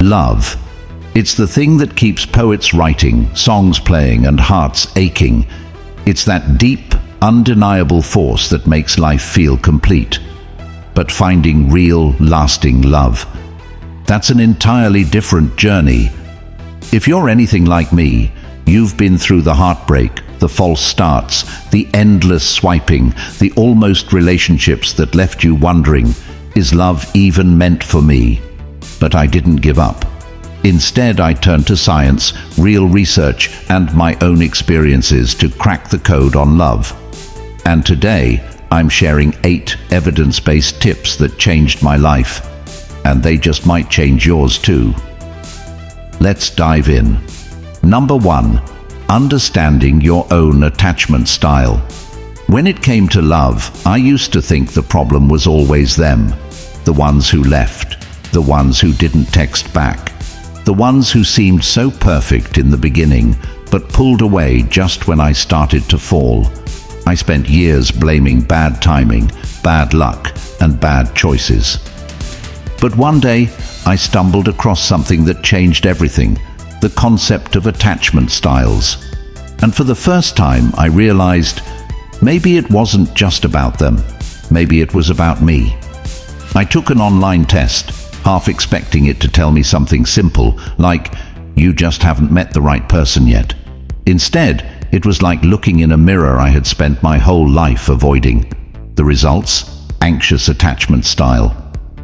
Love. It's the thing that keeps poets writing, songs playing, and hearts aching. It's that deep, undeniable force that makes life feel complete. But finding real, lasting love, that's an entirely different journey. If you're anything like me, you've been through the heartbreak, the false starts, the endless swiping, the almost relationships that left you wondering, is love even meant for me? But I didn't give up. Instead, I turned to science, real research, and my own experiences to crack the code on love. And today, I'm sharing 8 evidence-based tips that changed my life. And they just might change yours too. Let's dive in. Number 1. Understanding your own attachment style. When it came to love, I used to think the problem was always them. The ones who left. The ones who didn't text back. The ones who seemed so perfect in the beginning, but pulled away just when I started to fall. I spent years blaming bad timing, bad luck, and bad choices. But one day, I stumbled across something that changed everything: the concept of attachment styles. And for the first time, I realized maybe it wasn't just about them. Maybe it was about me. I took an online test, half expecting it to tell me something simple, like, you just haven't met the right person yet. Instead, it was like looking in a mirror I had spent my whole life avoiding. The results? Anxious attachment style.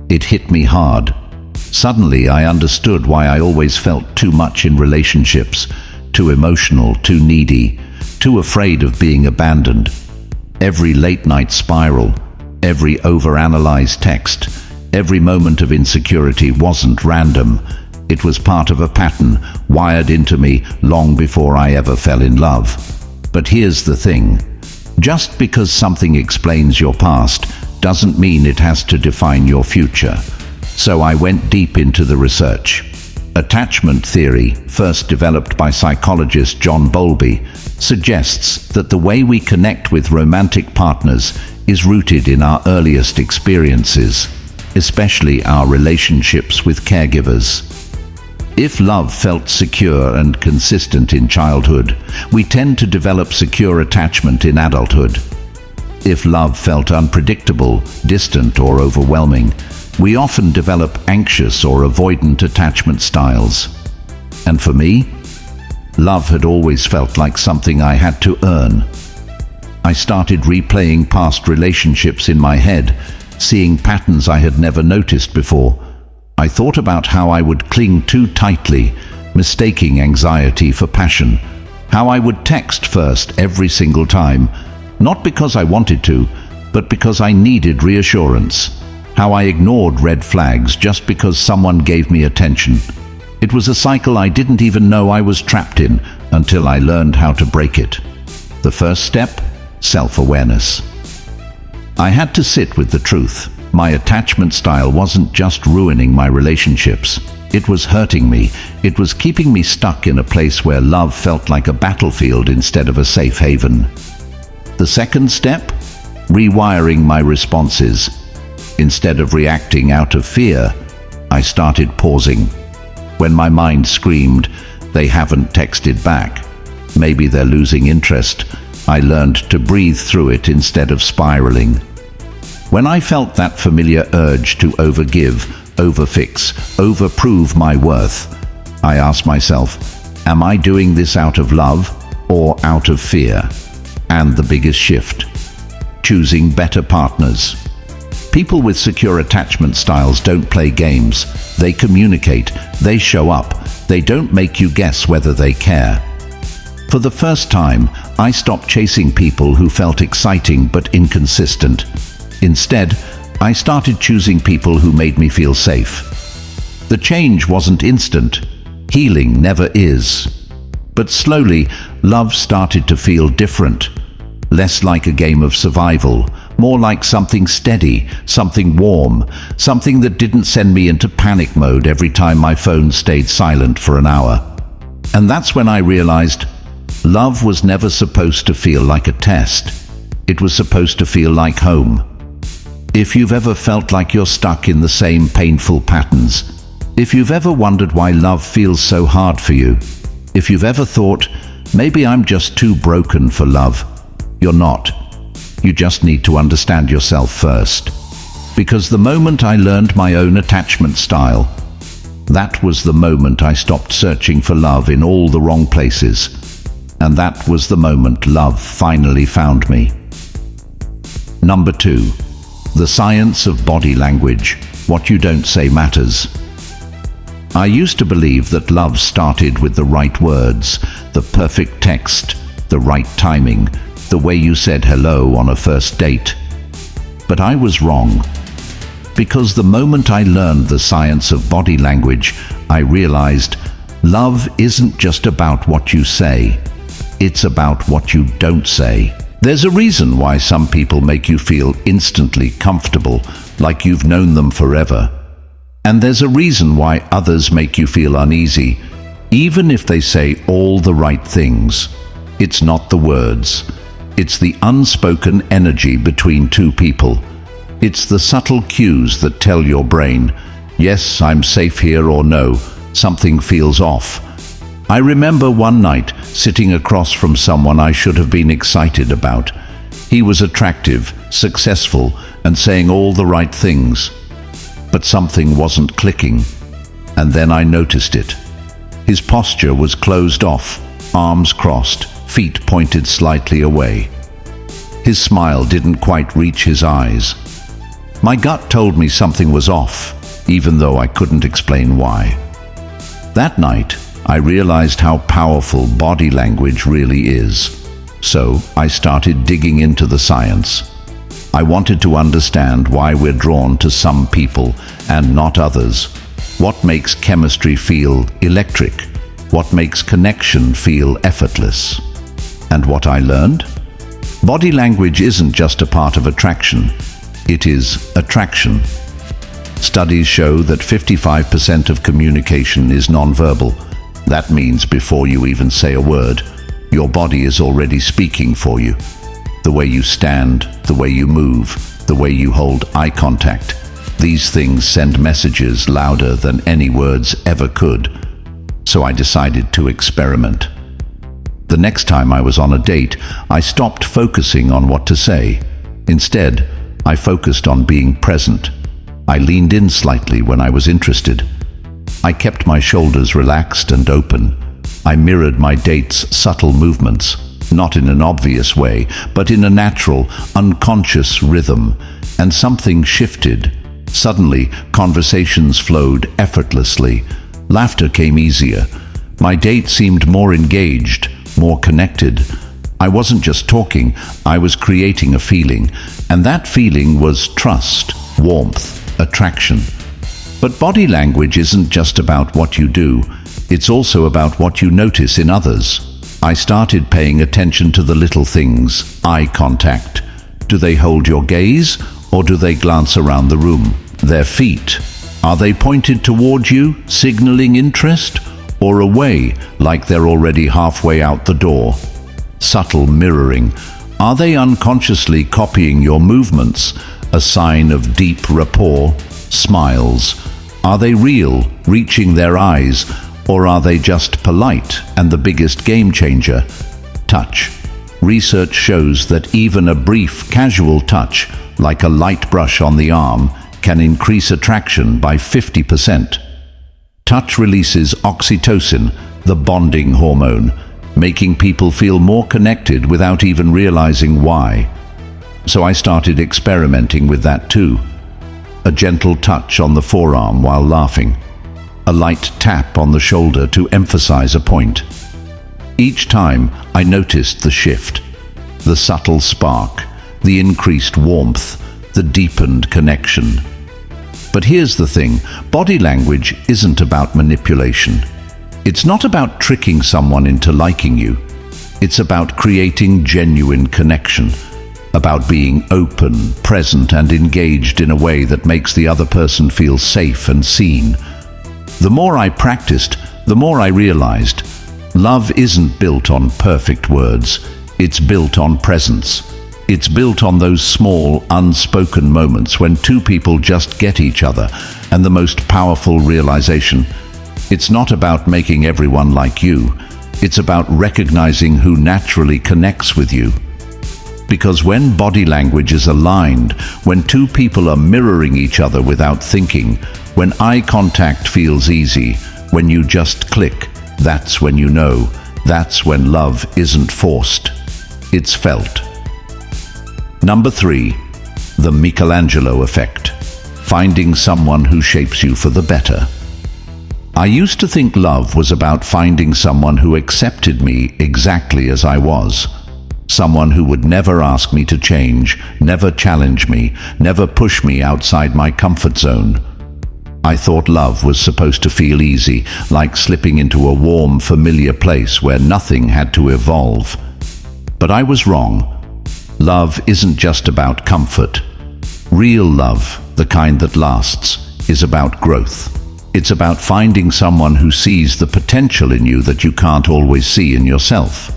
It hit me hard. Suddenly, I understood why I always felt too much in relationships, too emotional, too needy, too afraid of being abandoned. Every late-night spiral, every overanalyzed text, every moment of insecurity wasn't random. It was part of a pattern wired into me long before I ever fell in love. But here's the thing. Just because something explains your past doesn't mean it has to define your future. So I went deep into the research. Attachment theory, first developed by psychologist John Bowlby, suggests that the way we connect with romantic partners is rooted in our earliest experiences, especially our relationships with caregivers. If love felt secure and consistent in childhood, we tend to develop secure attachment in adulthood. If love felt unpredictable, distant, or overwhelming, we often develop anxious or avoidant attachment styles. And for me, love had always felt like something I had to earn. I started replaying past relationships in my head, seeing patterns I had never noticed before. I thought about how I would cling too tightly, mistaking anxiety for passion. How I would text first every single time, not because I wanted to, but because I needed reassurance. How I ignored red flags just because someone gave me attention. It was a cycle I didn't even know I was trapped in until I learned how to break it. The first step? Self-awareness. I had to sit with the truth. My attachment style wasn't just ruining my relationships. It was hurting me. It was keeping me stuck in a place where love felt like a battlefield instead of a safe haven. The second step? Rewiring my responses. Instead of reacting out of fear, I started pausing. When my mind screamed, "They haven't texted back. Maybe they're losing interest," I learned to breathe through it instead of spiraling. When I felt that familiar urge to overgive, overfix, overprove my worth, I asked myself, am I doing this out of love or out of fear? And the biggest shift: choosing better partners. People with secure attachment styles don't play games. They communicate, they show up, they don't make you guess whether they care. For the first time, I stopped chasing people who felt exciting but inconsistent. Instead, I started choosing people who made me feel safe. The change wasn't instant. Healing never is. But slowly, love started to feel different. Less like a game of survival, more like something steady, something warm, something that didn't send me into panic mode every time my phone stayed silent for an hour. And that's when I realized love was never supposed to feel like a test. It was supposed to feel like home. If you've ever felt like you're stuck in the same painful patterns, If you've ever wondered why love feels so hard for you, if you've ever thought, maybe I'm just too broken for love, you're not. You just need to understand yourself first. Because the moment I learned my own attachment style, that was the moment I stopped searching for love in all the wrong places. And that was the moment love finally found me. Number 2. The science of body language. What you don't say matters. I used to believe that love started with the right words, the perfect text, the right timing, the way you said hello on a first date. But I was wrong. Because the moment I learned the science of body language, I realized love isn't just about what you say. It's about what you don't say. There's a reason why some people make you feel instantly comfortable, like you've known them forever. And there's a reason why others make you feel uneasy, even if they say all the right things. It's not the words. It's the unspoken energy between two people. It's the subtle cues that tell your brain, yes, I'm safe here, or no, something feels off. I remember one night sitting across from someone I should have been excited about. He was attractive, successful, and saying all the right things. But something wasn't clicking, and then I noticed it. His posture was closed off, arms crossed, feet pointed slightly away. His smile didn't quite reach his eyes. My gut told me something was off, even though I couldn't explain why. That night, I realized how powerful body language really is. So I started digging into the science. I wanted to understand why we're drawn to some people and not others. What makes chemistry feel electric? What makes connection feel effortless? And what I learned? Body language isn't just a part of attraction. It is attraction. Studies show that 55% of communication is nonverbal. That means before you even say a word, your body is already speaking for you. The way you stand, the way you move, the way you hold eye contact. These things send messages louder than any words ever could. So I decided to experiment. The next time I was on a date, I stopped focusing on what to say. Instead, I focused on being present. I leaned in slightly when I was interested. I kept my shoulders relaxed and open. I mirrored my date's subtle movements, not in an obvious way, but in a natural, unconscious rhythm, and something shifted. Suddenly, conversations flowed effortlessly. Laughter came easier. My date seemed more engaged, more connected. I wasn't just talking, I was creating a feeling, and that feeling was trust, warmth, attraction. But body language isn't just about what you do, it's also about what you notice in others. I started paying attention to the little things. Eye contact. Do they hold your gaze, or do they glance around the room? Their feet. Are they pointed toward you, signaling interest, or away, like they're already halfway out the door? Subtle mirroring. Are they unconsciously copying your movements, a sign of deep rapport? Smiles. Are they real, reaching their eyes, or are they just polite and the biggest game changer? Touch. Research shows that even a brief, casual touch, like a light brush on the arm, can increase attraction by 50%. Touch releases oxytocin, the bonding hormone, making people feel more connected without even realizing why. So I started experimenting with that too. A gentle touch on the forearm while laughing. A light tap on the shoulder to emphasize a point. Each time I noticed the shift, the subtle spark, the increased warmth, the deepened connection. But here's the thing, body language isn't about manipulation. It's not about tricking someone into liking you. It's about creating genuine connection, about being open, present, and engaged in a way that makes the other person feel safe and seen. The more I practiced, the more I realized, love isn't built on perfect words, it's built on presence. It's built on those small, unspoken moments when two people just get each other, and the most powerful realization: it's not about making everyone like you. It's about recognizing who naturally connects with you. Because when body language is aligned, when two people are mirroring each other without thinking, when eye contact feels easy, when you just click, that's when you know. That's when love isn't forced. It's felt. Number 3, the Michelangelo Effect. Finding someone who shapes you for the better. I used to think love was about finding someone who accepted me exactly as I was. Someone who would never ask me to change, never challenge me, never push me outside my comfort zone. I thought love was supposed to feel easy, like slipping into a warm, familiar place where nothing had to evolve. But I was wrong. Love isn't just about comfort. Real love, the kind that lasts, is about growth. It's about finding someone who sees the potential in you that you can't always see in yourself.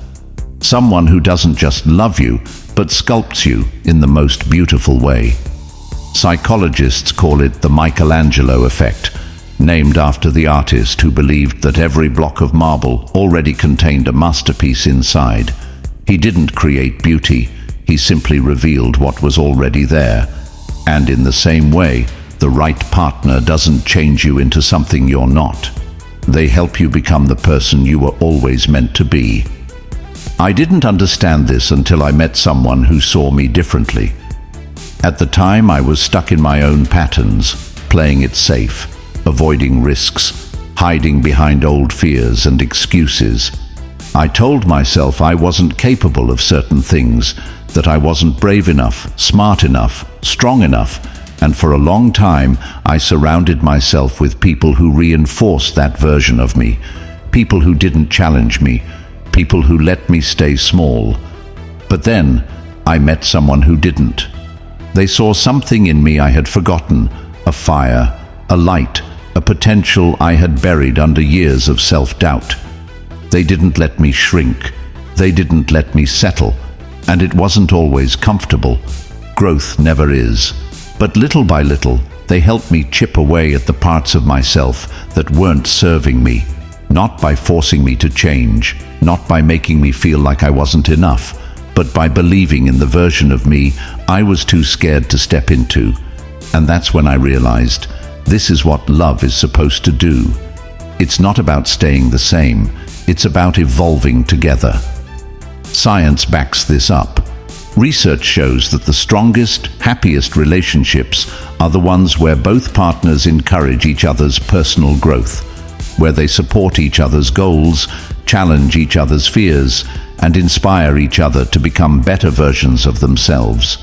Someone who doesn't just love you, but sculpts you in the most beautiful way. Psychologists call it the Michelangelo Effect, named after the artist who believed that every block of marble already contained a masterpiece inside. He didn't create beauty, he simply revealed what was already there. And in the same way, the right partner doesn't change you into something you're not. They help you become the person you were always meant to be. I didn't understand this until I met someone who saw me differently. At the time, I was stuck in my own patterns, playing it safe, avoiding risks, hiding behind old fears and excuses. I told myself I wasn't capable of certain things, that I wasn't brave enough, smart enough, strong enough, and for a long time I surrounded myself with people who reinforced that version of me, people who didn't challenge me, people who let me stay small. But then I met someone who didn't. They saw something in me I had forgotten, a fire, a light, a potential I had buried under years of self-doubt. They didn't let me shrink. They didn't let me settle. And it wasn't always comfortable. Growth never is. But little by little, they helped me chip away at the parts of myself that weren't serving me, not by forcing me to change, not by making me feel like I wasn't enough, but by believing in the version of me I was too scared to step into. And that's when I realized, this is what love is supposed to do. It's not about staying the same, it's about evolving together. Science backs this up. Research shows that the strongest, happiest relationships are the ones where both partners encourage each other's personal growth, where they support each other's goals, challenge each other's fears, and inspire each other to become better versions of themselves.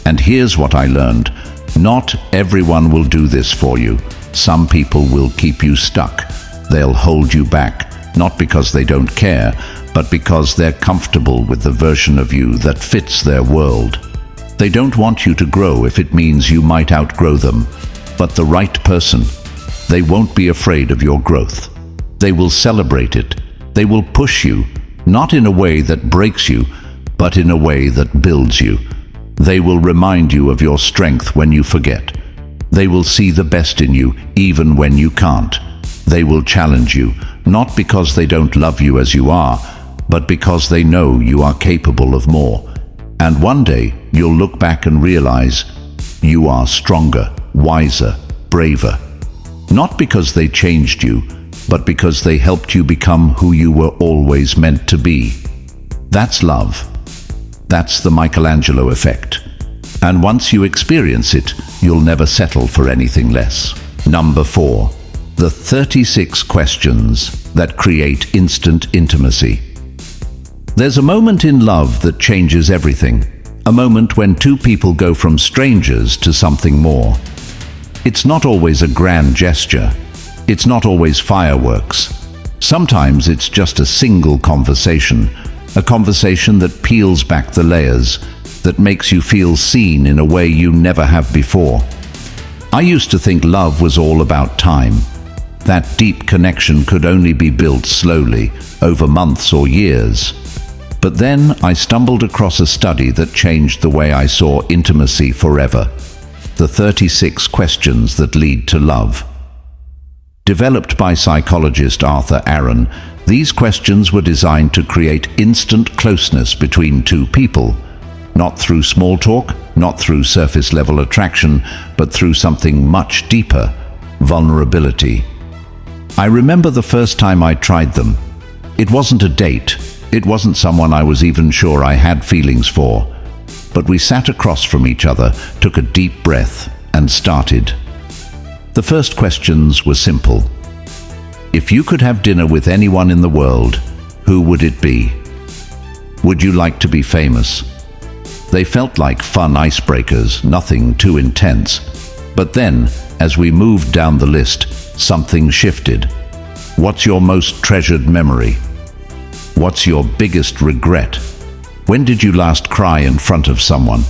And here's what I learned. Not everyone will do this for you. Some people will keep you stuck. They'll hold you back, not because they don't care, but because they're comfortable with the version of you that fits their world. They don't want you to grow if it means you might outgrow them. But the right person, they won't be afraid of your growth. They will celebrate it. They will push you, not in a way that breaks you, but in a way that builds you. They will remind you of your strength when you forget. They will see the best in you, even when you can't. They will challenge you, not because they don't love you as you are, but because they know you are capable of more. And one day, you'll look back and realize you are stronger, wiser, braver. Not because they changed you, but because they helped you become who you were always meant to be. That's love. That's the Michelangelo Effect. And once you experience it, you'll never settle for anything less. Number 4. The 36 questions that create instant intimacy. There's a moment in love that changes everything. A moment when two people go from strangers to something more. It's not always a grand gesture. It's not always fireworks. Sometimes it's just a single conversation, a conversation that peels back the layers, that makes you feel seen in a way you never have before. I used to think love was all about time. That deep connection could only be built slowly, over months or years. But then I stumbled across a study that changed the way I saw intimacy forever. The 36 questions that lead to love. Developed by psychologist Arthur Aaron, these questions were designed to create instant closeness between two people, not through small talk, not through surface-level attraction, but through something much deeper: vulnerability. I remember the first time I tried them. It wasn't a date. It wasn't someone I was even sure I had feelings for. But we sat across from each other, took a deep breath, and started. The first questions were simple. If you could have dinner with anyone in the world, who would it be? Would you like to be famous? They felt like fun icebreakers, nothing too intense. But then, as we moved down the list, something shifted. What's your most treasured memory? What's your biggest regret? When did you last cry in front of someone?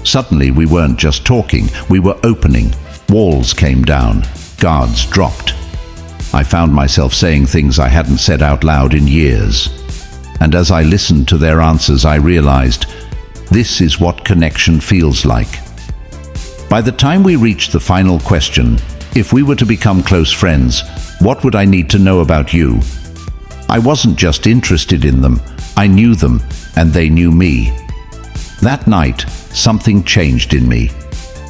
Suddenly we weren't just talking, we were opening. Walls came down, guards dropped. I found myself saying things I hadn't said out loud in years. And as I listened to their answers, I realized, this is what connection feels like. By the time we reached the final question, if we were to become close friends, what would I need to know about you? I wasn't just interested in them, I knew them, and they knew me. That night, something changed in me.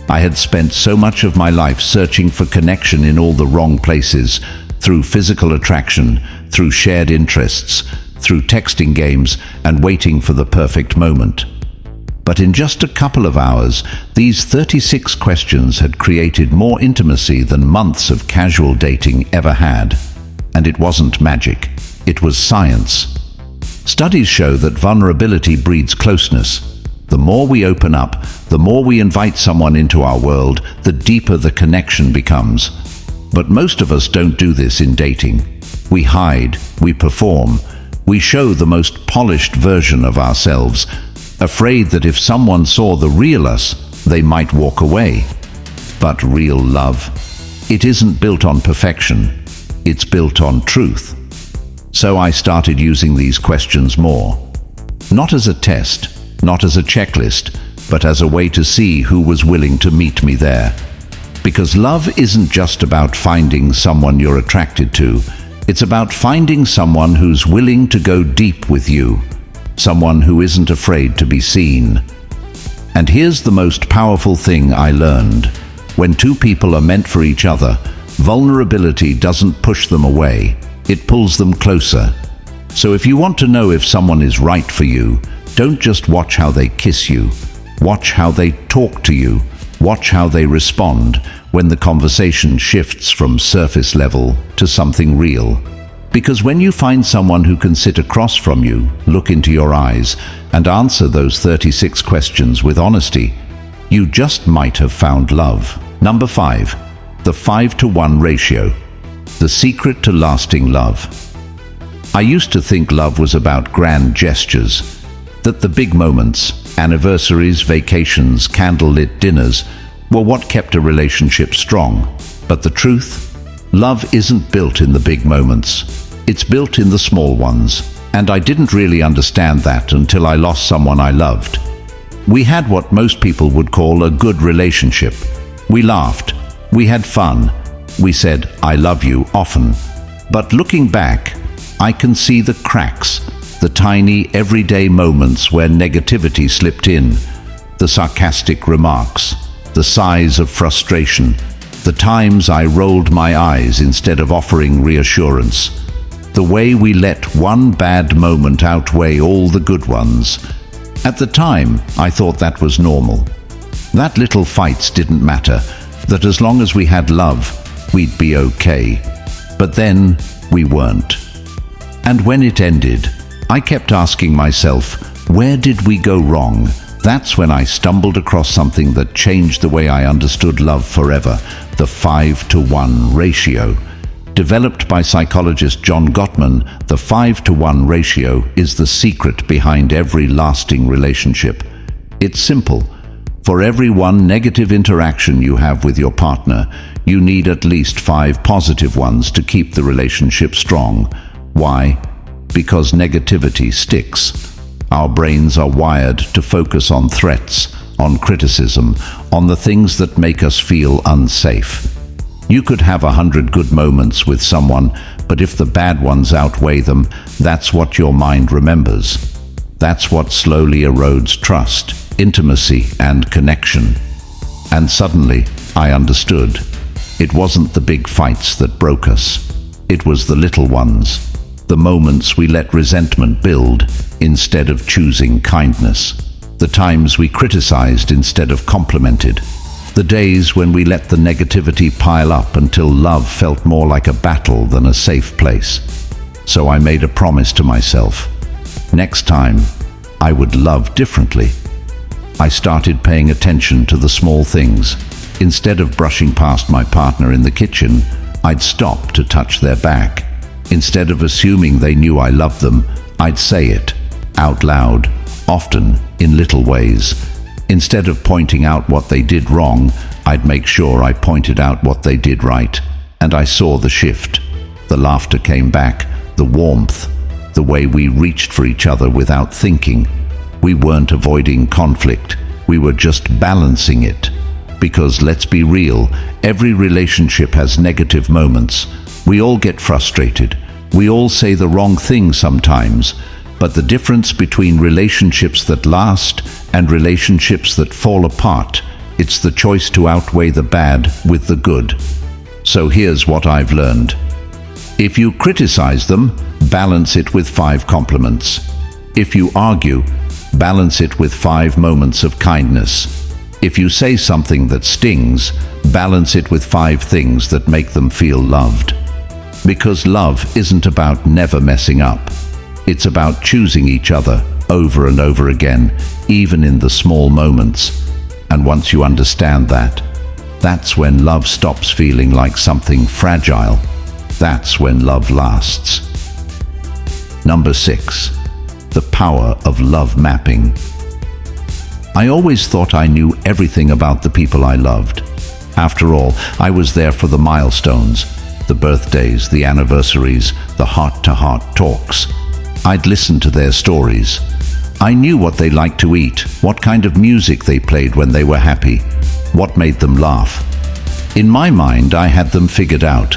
I had spent so much of my life searching for connection in all the wrong places, through physical attraction, through shared interests, through texting games, and waiting for the perfect moment. But in just a couple of hours, these 36 questions had created more intimacy than months of casual dating ever had. And it wasn't magic, it was science. Studies show that vulnerability breeds closeness. The more we open up, the more we invite someone into our world, the deeper the connection becomes. But most of us don't do this in dating. We hide, we perform, we show the most polished version of ourselves, afraid that if someone saw the real us, they might walk away. But real love, it isn't built on perfection, it's built on truth. So I started using these questions more. Not as a test, not as a checklist, but as a way to see who was willing to meet me there. Because love isn't just about finding someone you're attracted to, it's about finding someone who's willing to go deep with you, someone who isn't afraid to be seen. And here's the most powerful thing I learned. When two people are meant for each other, vulnerability doesn't push them away, it pulls them closer. So if you want to know if someone is right for you, don't just watch how they kiss you. Watch how they talk to you. Watch how they respond when the conversation shifts from surface level to something real. Because when you find someone who can sit across from you, look into your eyes, and answer those 36 questions with honesty, you just might have found love. Number 5. The 5-to-1 ratio. The secret to lasting love. I used to think love was about grand gestures, that the big moments, anniversaries, vacations, candlelit dinners, were what kept a relationship strong. But the truth? Love isn't built in the big moments. It's built in the small ones. And I didn't really understand that until I lost someone I loved. We had what most people would call a good relationship. We laughed. We had fun. We said, "I love you," often. But looking back, I can see the cracks, the tiny everyday moments where negativity slipped in, the sarcastic remarks, the sighs of frustration, the times I rolled my eyes instead of offering reassurance, the way we let one bad moment outweigh all the good ones. At the time, I thought that was normal. That little fights didn't matter, that as long as we had love, we'd be okay. But then, we weren't. And when it ended, I kept asking myself, where did we go wrong? That's when I stumbled across something that changed the way I understood love forever, the 5-to-1 ratio. Developed by psychologist John Gottman, the 5-to-1 ratio is the secret behind every lasting relationship. It's simple. For every one negative interaction you have with your partner, you need at least 5 positive ones to keep the relationship strong. Why? Because negativity sticks. Our brains are wired to focus on threats, on criticism, on the things that make us feel unsafe. You could have 100 good moments with someone, but if the bad ones outweigh them, that's what your mind remembers. That's what slowly erodes trust, intimacy, and connection. And suddenly, I understood. It wasn't the big fights that broke us. It was the little ones. The moments we let resentment build instead of choosing kindness. The times we criticized instead of complimented. The days when we let the negativity pile up until love felt more like a battle than a safe place. So I made a promise to myself. Next time, I would love differently. I started paying attention to the small things. Instead of brushing past my partner in the kitchen, I'd stop to touch their back. Instead of assuming they knew I loved them, I'd say it, out loud, often, in little ways. Instead of pointing out what they did wrong, I'd make sure I pointed out what they did right. And I saw the shift. The laughter came back, the warmth, the way we reached for each other without thinking. We weren't avoiding conflict, we were just balancing it. Because let's be real, every relationship has negative moments. We all get frustrated. We all say the wrong thing sometimes. But the difference between relationships that last and relationships that fall apart, it's the choice to outweigh the bad with the good. So here's what I've learned. If you criticize them, balance it with 5 compliments. If you argue, balance it with 5 moments of kindness. If you say something that stings, balance it with 5 things that make them feel loved. Because love isn't about never messing up. It's about choosing each other over and over again, even in the small moments. And once you understand that, that's when love stops feeling like something fragile. That's when love lasts. Number 6. The power of love mapping. I always thought I knew everything about the people I loved. After all, I was there for the milestones, the birthdays, the anniversaries, the heart-to-heart talks. I'd listen to their stories. I knew what they liked to eat, what kind of music they played when they were happy, what made them laugh. In my mind, I had them figured out.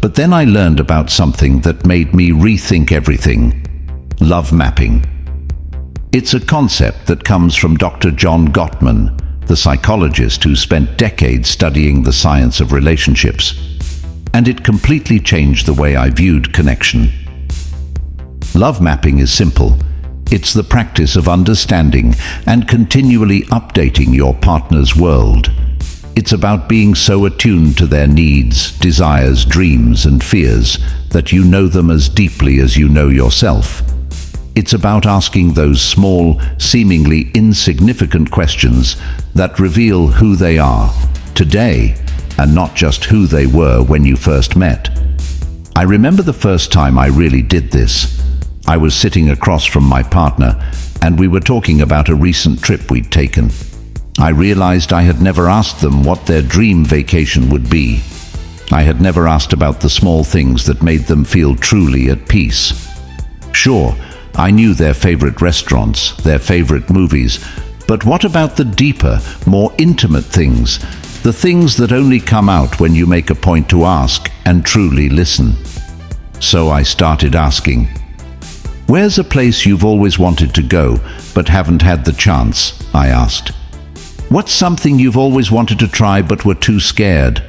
But then I learned about something that made me rethink everything. Love mapping. It's a concept that comes from Dr. John Gottman, the psychologist who spent decades studying the science of relationships. And it completely changed the way I viewed connection. Love mapping is simple. It's the practice of understanding and continually updating your partner's world. It's about being so attuned to their needs, desires, dreams, and fears that you know them as deeply as you know yourself. It's about asking those small, seemingly insignificant questions that reveal who they are today, and not just who they were when you first met. I remember the first time I really did this. I was sitting across from my partner, and we were talking about a recent trip we'd taken. I realized I had never asked them what their dream vacation would be. I had never asked about the small things that made them feel truly at peace. Sure, I knew their favorite restaurants, their favorite movies, but what about the deeper, more intimate things? The things that only come out when you make a point to ask and truly listen. So I started asking, "Where's a place you've always wanted to go, but haven't had the chance?" I asked. "What's something you've always wanted to try but were too scared?"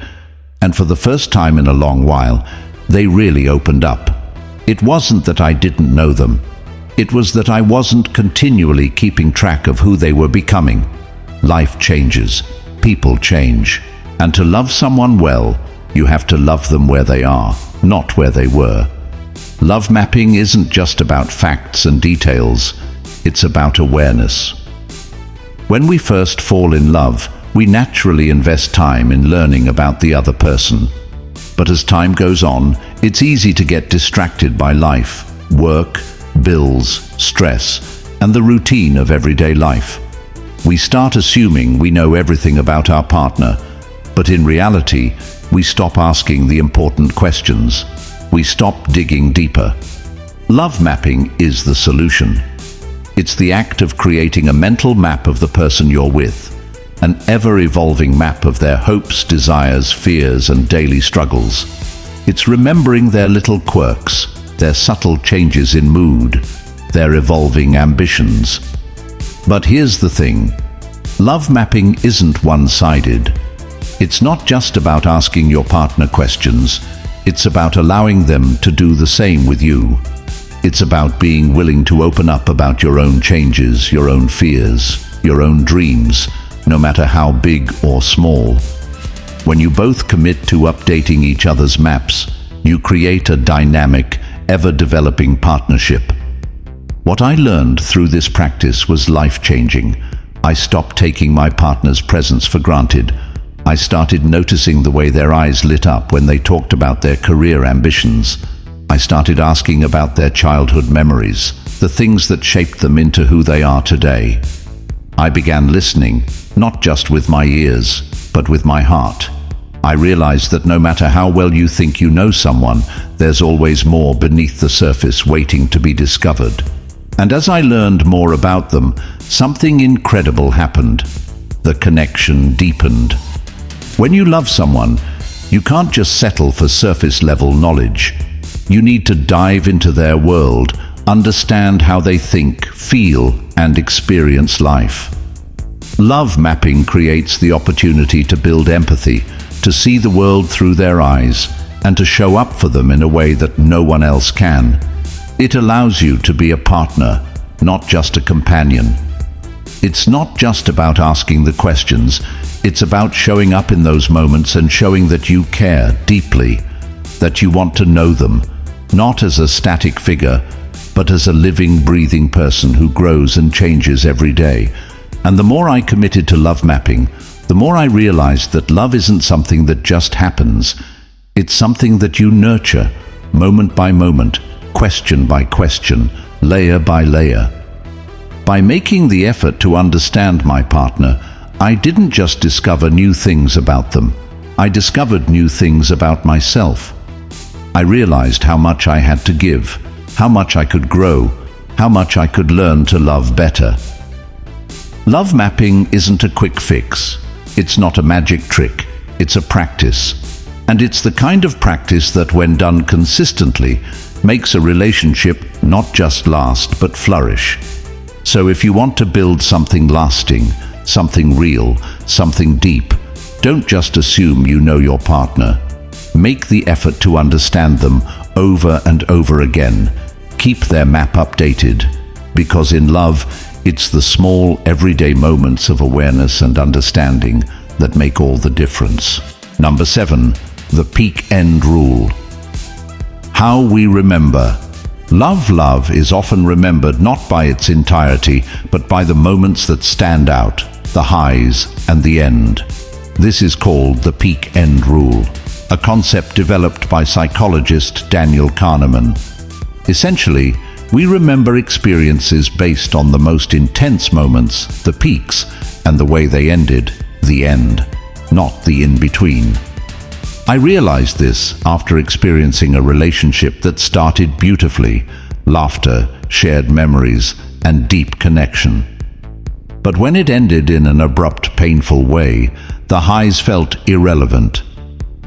And for the first time in a long while, they really opened up. It wasn't that I didn't know them. It was that I wasn't continually keeping track of who they were becoming. Life changes. People change. And to love someone well, you have to love them where they are, not where they were. Love mapping isn't just about facts and details. It's about awareness. When we first fall in love, we naturally invest time in learning about the other person. But as time goes on, it's easy to get distracted by life, work, bills, stress, and the routine of everyday life. We start assuming we know everything about our partner, but in reality, we stop asking the important questions. We stop digging deeper. Love mapping is the solution. It's the act of creating a mental map of the person you're with, an ever-evolving map of their hopes, desires, fears, and daily struggles. It's remembering their little quirks, their subtle changes in mood, their evolving ambitions. But here's the thing. Love mapping isn't one-sided. It's not just about asking your partner questions. It's about allowing them to do the same with you. It's about being willing to open up about your own changes, your own fears, your own dreams, no matter how big or small. When you both commit to updating each other's maps, you create a dynamic, ever-developing partnership. What I learned through this practice was life-changing. I stopped taking my partner's presence for granted. I started noticing the way their eyes lit up when they talked about their career ambitions. I started asking about their childhood memories, the things that shaped them into who they are today. I began listening, not just with my ears, but with my heart. I realized that no matter how well you think you know someone, there's always more beneath the surface waiting to be discovered. And as I learned more about them, something incredible happened. The connection deepened. When you love someone, you can't just settle for surface-level knowledge. You need to dive into their world, understand how they think, feel, and experience life. Love mapping creates the opportunity to build empathy, to see the world through their eyes, and to show up for them in a way that no one else can. It allows you to be a partner, not just a companion. It's not just about asking the questions, it's about showing up in those moments and showing that you care deeply, that you want to know them, not as a static figure, but as a living, breathing person who grows and changes every day. And the more I committed to love mapping, the more I realized that love isn't something that just happens. It's something that you nurture, moment by moment, question by question, layer by layer. By making the effort to understand my partner, I didn't just discover new things about them. I discovered new things about myself. I realized how much I had to give, how much I could grow, how much I could learn to love better. Love mapping isn't a quick fix. It's not a magic trick. It's a practice. And it's the kind of practice that, when done consistently, makes a relationship not just last, but flourish. So if you want to build something lasting, something real, something deep, don't just assume you know your partner. Make the effort to understand them over and over again. Keep their map updated, because in love, it's the small, everyday moments of awareness and understanding that make all the difference. Number 7, the peak end rule. How we remember. Love is often remembered not by its entirety, but by the moments that stand out, the highs and the end. This is called the peak end rule, a concept developed by psychologist Daniel Kahneman. Essentially, we remember experiences based on the most intense moments, the peaks, and the way they ended, the end, not the in-between. I realized this after experiencing a relationship that started beautifully, laughter, shared memories, and deep connection. But when it ended in an abrupt, painful way, the highs felt irrelevant.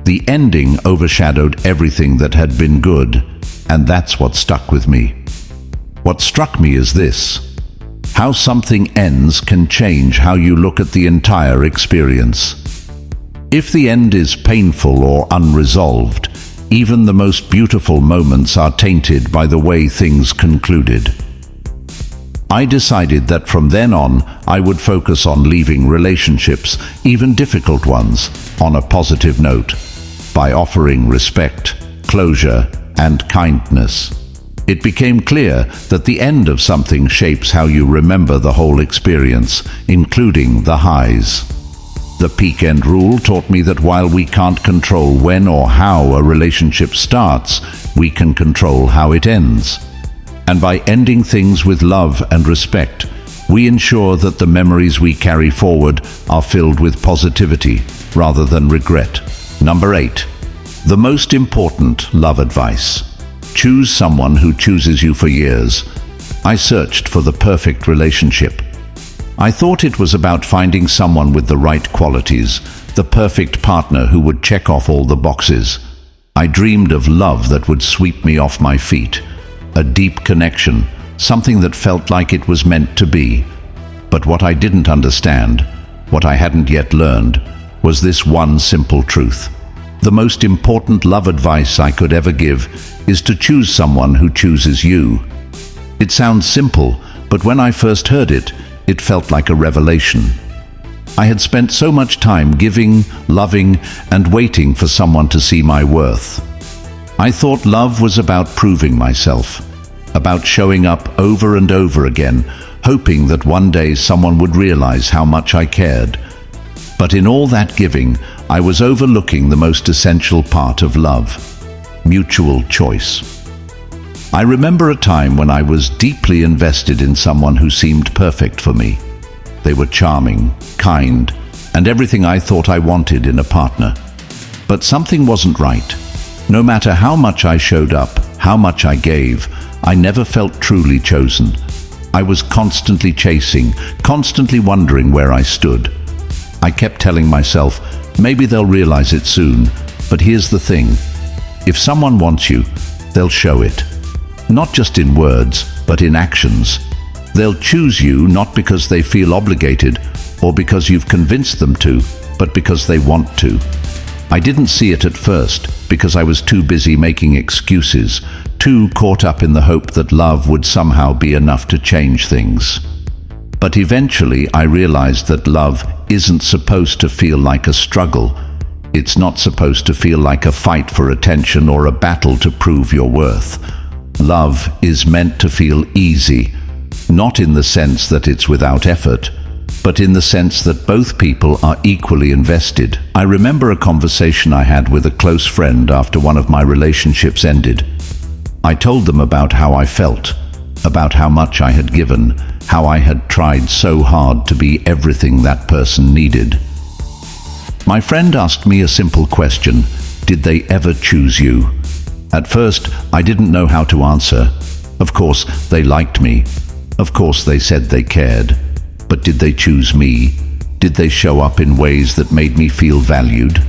The ending overshadowed everything that had been good, and that's what stuck with me. What struck me is this: how something ends can change how you look at the entire experience. If the end is painful or unresolved, even the most beautiful moments are tainted by the way things concluded. I decided that from then on, I would focus on leaving relationships, even difficult ones, on a positive note, by offering respect, closure, and kindness. It became clear that the end of something shapes how you remember the whole experience, including the highs. The peak end rule taught me that while we can't control when or how a relationship starts, we can control how it ends. And by ending things with love and respect, we ensure that the memories we carry forward are filled with positivity rather than regret. Number 8, the most important love advice. choose someone who chooses you for years. I searched for the perfect relationship. I thought it was about finding someone with the right qualities, the perfect partner who would check off all the boxes. I dreamed of love that would sweep me off my feet, a deep connection, something that felt like it was meant to be. But what I didn't understand, what I hadn't yet learned, was this one simple truth. The most important love advice I could ever give is to choose someone who chooses you. It sounds simple, but when I first heard it, it felt like a revelation. I had spent so much time giving, loving, and waiting for someone to see my worth. I thought love was about proving myself, about showing up over and over again, hoping that one day someone would realize how much I cared. But in all that giving, I was overlooking the most essential part of love: mutual choice. I remember a time when I was deeply invested in someone who seemed perfect for me. They were charming, kind, and everything I thought I wanted in a partner. But something wasn't right. No matter how much I showed up, how much I gave, I never felt truly chosen. I was constantly chasing, constantly wondering where I stood. I kept telling myself, maybe they'll realize it soon. But here's the thing. If someone wants you, they'll show it. Not just in words, but in actions. They'll choose you not because they feel obligated or because you've convinced them to, but because they want to. I didn't see it at first because I was too busy making excuses, too caught up in the hope that love would somehow be enough to change things. But eventually I realized that love isn't supposed to feel like a struggle. It's not supposed to feel like a fight for attention or a battle to prove your worth. Love is meant to feel easy, not in the sense that it's without effort, but in the sense that both people are equally invested. I remember a conversation I had with a close friend after one of my relationships ended. I told them about how I felt, about how much I had given, how I had tried so hard to be everything that person needed. My friend asked me a simple question: did they ever choose you? At first, I didn't know how to answer. Of course, they liked me. Of course, they said they cared. But did they choose me? Did they show up in ways that made me feel valued?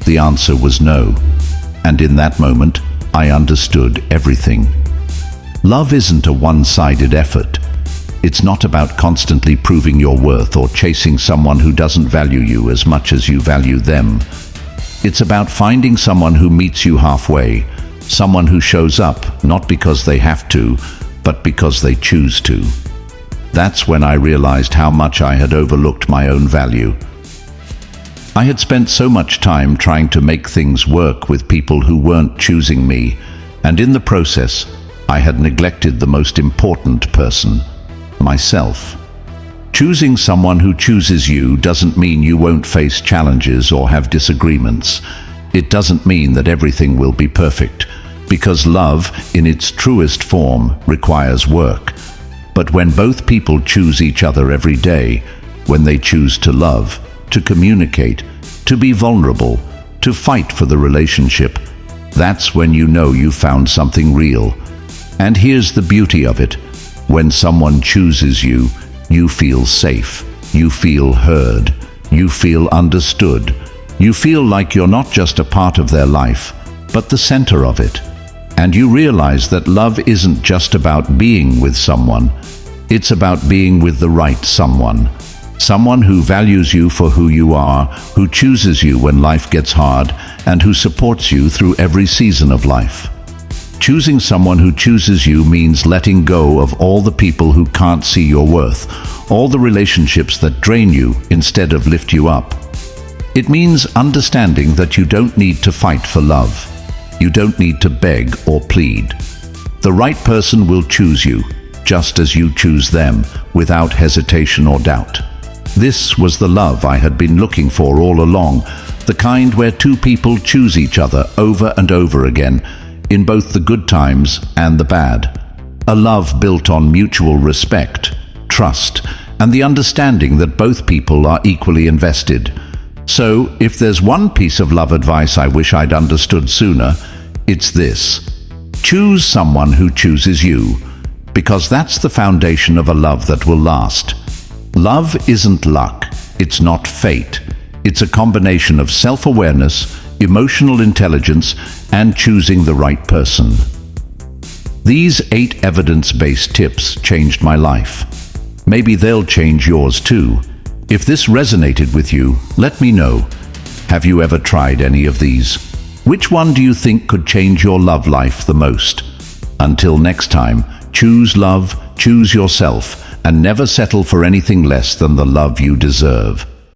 The answer was no. And in that moment, I understood everything. Love isn't a one-sided effort. It's not about constantly proving your worth or chasing someone who doesn't value you as much as you value them. It's about finding someone who meets you halfway, someone who shows up not because they have to, but because they choose to. That's when I realized how much I had overlooked my own value. I had spent so much time trying to make things work with people who weren't choosing me, and in the process, I had neglected the most important person: myself. Choosing someone who chooses you doesn't mean you won't face challenges or have disagreements. It doesn't mean that everything will be perfect, because love, in its truest form, requires work. But when both people choose each other every day, when they choose to love, to communicate, to be vulnerable, to fight for the relationship, that's when you know you've found something real. And here's the beauty of it. When someone chooses you, you feel safe, you feel heard, you feel understood. You feel like you're not just a part of their life, but the center of it. And you realize that love isn't just about being with someone, it's about being with the right someone. Someone who values you for who you are, who chooses you when life gets hard, and who supports you through every season of life. Choosing someone who chooses you means letting go of all the people who can't see your worth, all the relationships that drain you instead of lift you up. It means understanding that you don't need to fight for love. You don't need to beg or plead. The right person will choose you, just as you choose them, without hesitation or doubt. This was the love I had been looking for all along, the kind where two people choose each other over and over again, in both the good times and the bad. A love built on mutual respect, trust, and the understanding that both people are equally invested. So, if there's one piece of love advice I wish I'd understood sooner, it's this. Choose someone who chooses you, because that's the foundation of a love that will last. Love isn't luck, it's not fate. It's a combination of self-awareness, emotional intelligence, and choosing the right person. These 8 evidence-based tips changed my life. Maybe they'll change yours too. If this resonated with you, let me know. Have you ever tried any of these? Which one do you think could change your love life the most? Until next time, choose love, choose yourself, and never settle for anything less than the love you deserve.